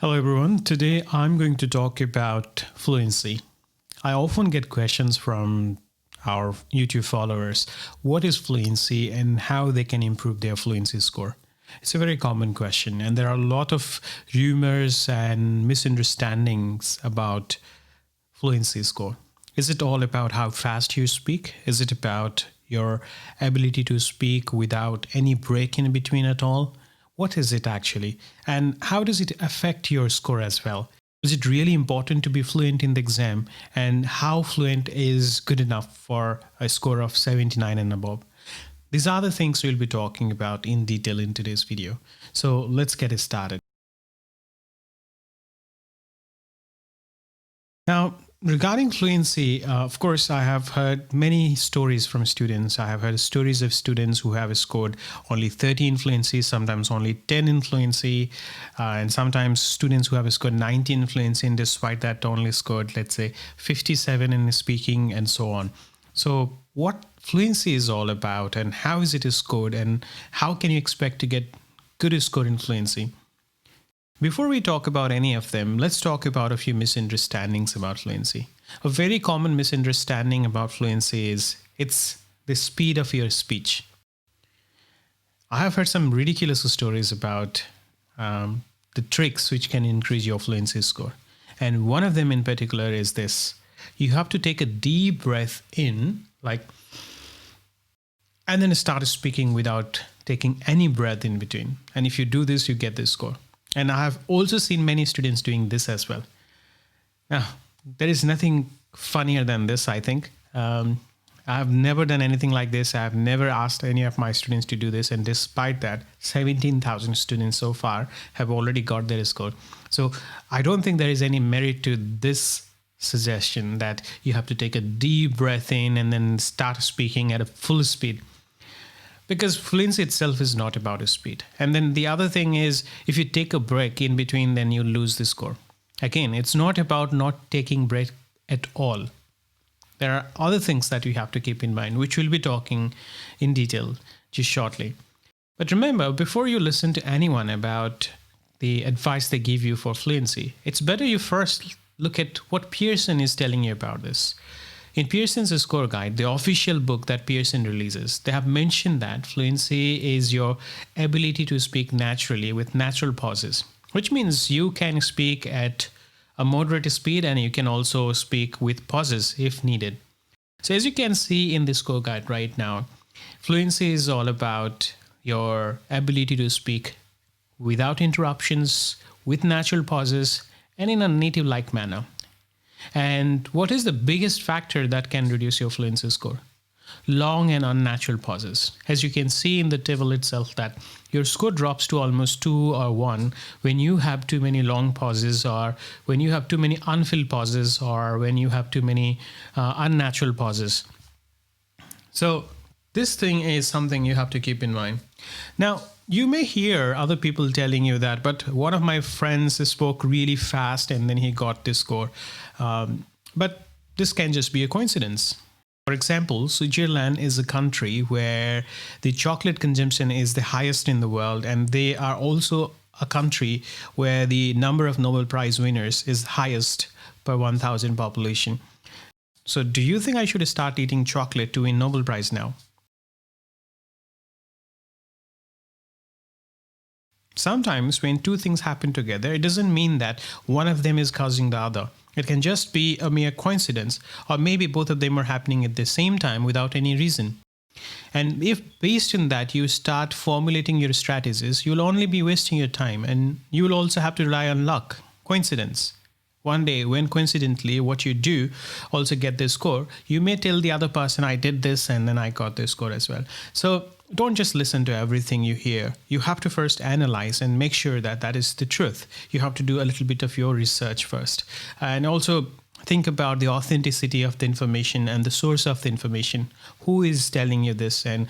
Hello everyone, today I'm going to talk about fluency. I often get questions from our YouTube followers, what is fluency and how they can improve their fluency score. It's a very common question and there are a lot of rumors and misunderstandings about fluency score. Is it all about how fast you speak? Is it about your ability to speak without any break in between at all? What is it actually? And how does it affect your score as well? Is it really important to be fluent in the exam? And how fluent is good enough for a score of 79 and above? These are the things we'll be talking about in detail in today's video. So let's get it started. Now, regarding fluency, of course, I have heard many stories from students. I have heard stories of students who have scored only 30 in fluency, sometimes only 10 in fluency, and sometimes students who have scored 90 in fluency and despite that only scored, let's say, 57 in speaking and so on. So what fluency is all about and how is it scored and how can you expect to get good score in fluency? Before we talk about any of them, let's talk about a few misunderstandings about fluency. A very common misunderstanding about fluency is it's the speed of your speech. I have heard some ridiculous stories about the tricks which can increase your fluency score. And one of them in particular is this. You have to take a deep breath in, and then start speaking without taking any breath in between. And if you do this, you get this score. And I have also seen many students doing this as well. Now, there is nothing funnier than this, I think. I have never done anything like this. I have never asked any of my students to do this. And despite that, 17,000 students so far have already got their score. So I don't think there is any merit to this suggestion that you have to take a deep breath in and then start speaking at a full speed. Because fluency itself is not about a speed. And then the other thing is, if you take a break in between, then you lose the score. Again, it's not about not taking break at all. There are other things that you have to keep in mind, which we'll be talking in detail just shortly. But remember, before you listen to anyone about the advice they give you for fluency, it's better you first look at what Pearson is telling you about this. In Pearson's score guide, the official book that Pearson releases, they have mentioned that fluency is your ability to speak naturally with natural pauses, which means you can speak at a moderate speed and you can also speak with pauses if needed. So as you can see in the score guide right now, fluency is all about your ability to speak without interruptions, with natural pauses, and in a native-like manner. And what is the biggest factor that can reduce your fluency score? Long and unnatural pauses. As you can see in the table itself that your score drops to almost 2 or 1 when you have too many long pauses or when you have too many unfilled pauses or when you have too many unnatural pauses. So this thing is something you have to keep in mind. Now, you may hear other people telling you that, but one of my friends spoke really fast and then he got this score. But this can just be a coincidence. For example, Switzerland is a country where the chocolate consumption is the highest in the world, and they are also a country where the number of Nobel Prize winners is highest per 1,000 population. So do you think I should start eating chocolate to win Nobel Prize now? Sometimes when two things happen together, it doesn't mean that one of them is causing the other. It can just be a mere coincidence, or maybe both of them are happening at the same time without any reason. And if based on that you start formulating your strategies, you'll only be wasting your time and you will also have to rely on luck, coincidence. One day when coincidentally what you do also get this score, you may tell the other person I did this and then I got this score as well. So don't just listen to everything you hear. You have to first analyze and make sure that that is the truth. You have to do a little bit of your research first. And also think about the authenticity of the information and the source of the information. Who is telling you this and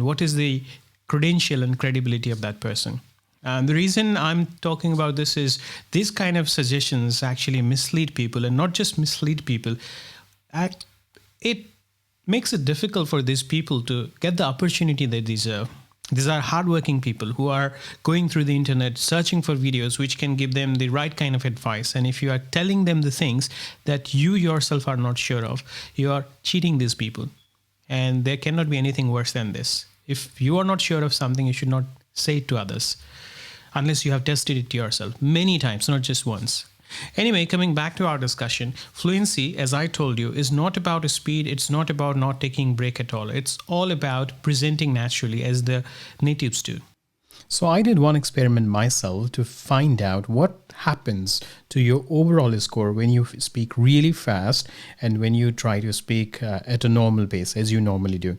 what is the credential and credibility of that person? And the reason I'm talking about this is these kind of suggestions actually mislead people, and not just mislead people. It makes it difficult for these people to get the opportunity they deserve. These are hardworking people who are going through the internet, searching for videos which can give them the right kind of advice. And if you are telling them the things that you yourself are not sure of, you are cheating these people. And there cannot be anything worse than this. If you are not sure of something, you should not say it to others unless you have tested it yourself many times, not just once. Anyway, coming back to our discussion, fluency, as I told you, is not about speed. It's not about not taking break at all. It's all about presenting naturally as the natives do. So I did one experiment myself to find out what happens to your overall score when you speak really fast and when you try to speak at a normal pace as you normally do.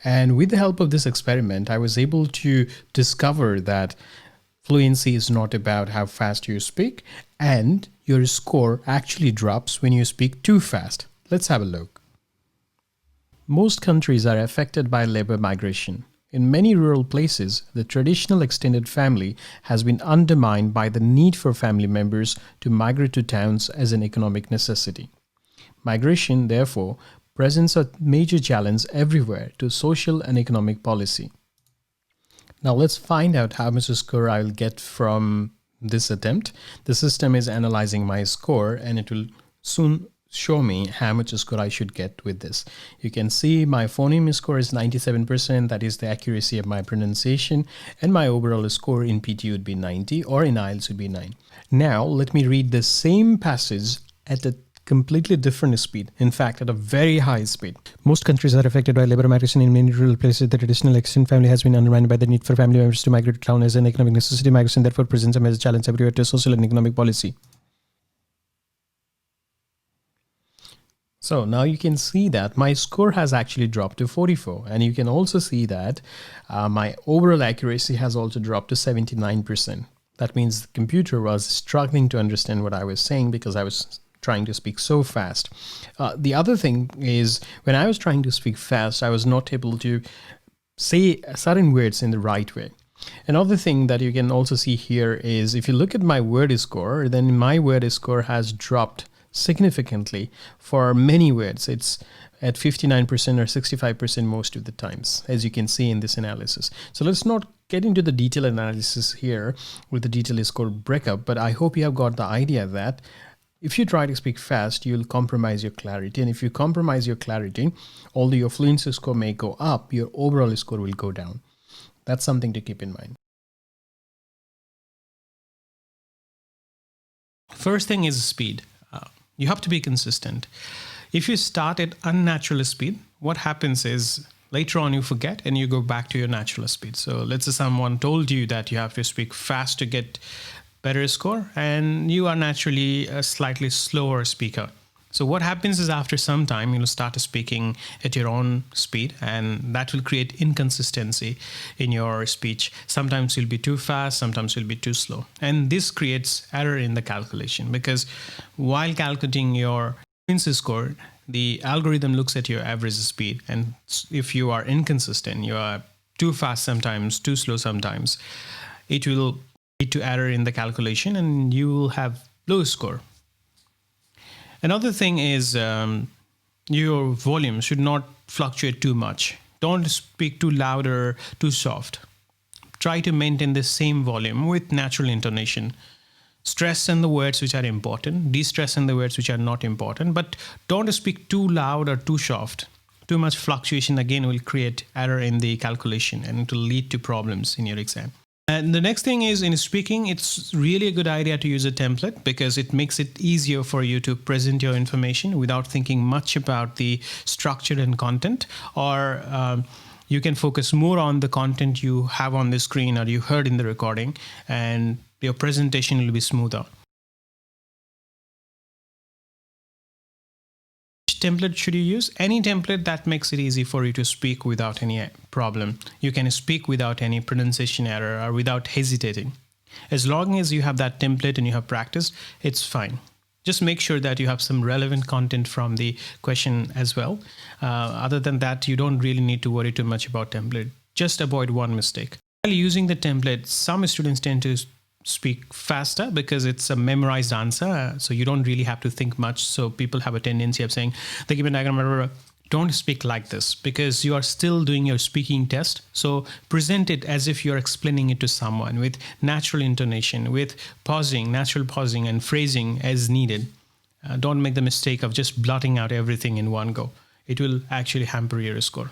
And with the help of this experiment, I was able to discover that fluency is not about how fast you speak, and your score actually drops when you speak too fast. Let's have a look. Most countries are affected by labor migration. In many rural places, the traditional extended family has been undermined by the need for family members to migrate to towns as an economic necessity. Migration, therefore, presents a major challenge everywhere to social and economic policy. Now let's find out how much score I will get from this attempt. The system is analyzing my score and it will soon show me how much score I should get with this. You can see my phoneme score is 97%, that is the accuracy of my pronunciation, and my overall score in PTE would be 90 or in IELTS would be 9. Now let me read the same passage at a completely different speed, in fact at a very high speed. Most countries are affected by labor migration. In many rural places, the traditional extended family has been undermined by the need for family members to migrate to town as an economic necessity. Migration therefore presents a major challenge everywhere to social and economic policy. So now you can see that my score has actually dropped to 44, and you can also see that my overall accuracy has also dropped to 79%. That means the computer was struggling to understand what I was saying because I was trying to speak so fast. The other thing is, when I was trying to speak fast, I was not able to say certain words in the right way. Another thing that you can also see here is, if you look at my word score, then my word score has dropped significantly for many words. It's at 59% or 65% most of the times, as you can see in this analysis. So let's not get into the detailed analysis here with the detailed score breakup, but I hope you have got the idea that if you try to speak fast, you'll compromise your clarity. And if you compromise your clarity, although your fluency score may go up, your overall score will go down. That's something to keep in mind. First thing is speed. You have to be consistent. If you start at unnatural speed, what happens is later on you forget and you go back to your natural speed. So let's say someone told you that you have to speak fast to get better score, and you are naturally a slightly slower speaker. So what happens is, after some time, you'll start speaking at your own speed, and that will create inconsistency in your speech. Sometimes you'll be too fast, sometimes you'll be too slow. And this creates error in the calculation, because while calculating your fluency score, the algorithm looks at your average speed. And if you are inconsistent, you are too fast sometimes, too slow sometimes, it will lead to error in the calculation and you will have low score. Another thing is your volume should not fluctuate too much. Don't speak too loud or too soft. Try to maintain the same volume with natural intonation. Stress on the words which are important, de-stress on the words which are not important, but don't speak too loud or too soft. Too much fluctuation again will create error in the calculation and it will lead to problems in your exam. And the next thing is, in speaking, it's really a good idea to use a template because it makes it easier for you to present your information without thinking much about the structure and content, or you can focus more on the content you have on the screen or you heard in the recording, and your presentation will be smoother. Template should you use? Any template that makes it easy for you to speak without any problem. You can speak without any pronunciation error or without hesitating. As long as you have that template and you have practiced, it's fine. Just make sure that you have some relevant content from the question as well. Other than that, you don't really need to worry too much about template. Just avoid one mistake. While using the template, some students tend to speak faster because it's a memorized answer, so you don't really have to think much. So people have a tendency of saying, they give a diagram don't speak like this because you are still doing your speaking test. So present it as if you're explaining it to someone with natural intonation, with pausing, natural pausing and phrasing as needed. Don't make the mistake of just blotting out everything in one go. It will actually hamper your score.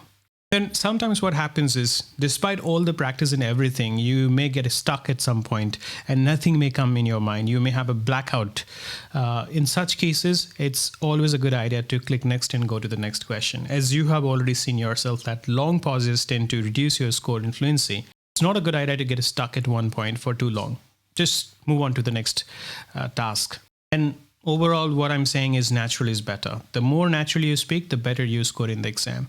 Then sometimes what happens is, despite all the practice and everything, you may get stuck at some point and nothing may come in your mind. You may have a blackout. In such cases, it's always a good idea to click next and go to the next question. As you have already seen yourself, that long pauses tend to reduce your score in fluency. It's not a good idea to get stuck at one point for too long. Just move on to the next task. And overall, what I'm saying is natural is better. The more naturally you speak, the better you score in the exam.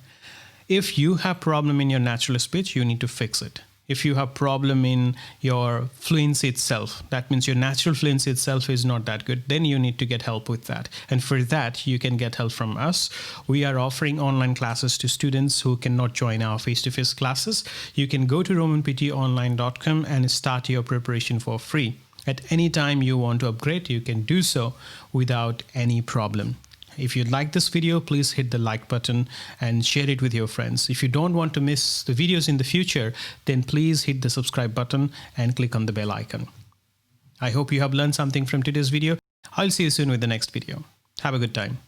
If you have problem in your natural speech, you need to fix it. If you have problem in your fluency itself, that means your natural fluency itself is not that good, then you need to get help with that. And for that, you can get help from us. We are offering online classes to students who cannot join our face-to-face classes. You can go to romanptonline.com and start your preparation for free. At any time you want to upgrade, you can do so without any problem. If you like this video, please hit the like button and share it with your friends. If you don't want to miss the videos in the future, then please hit the subscribe button and click on the bell icon. I hope you have learned something from today's video. I'll see you soon with the next video. Have a good time.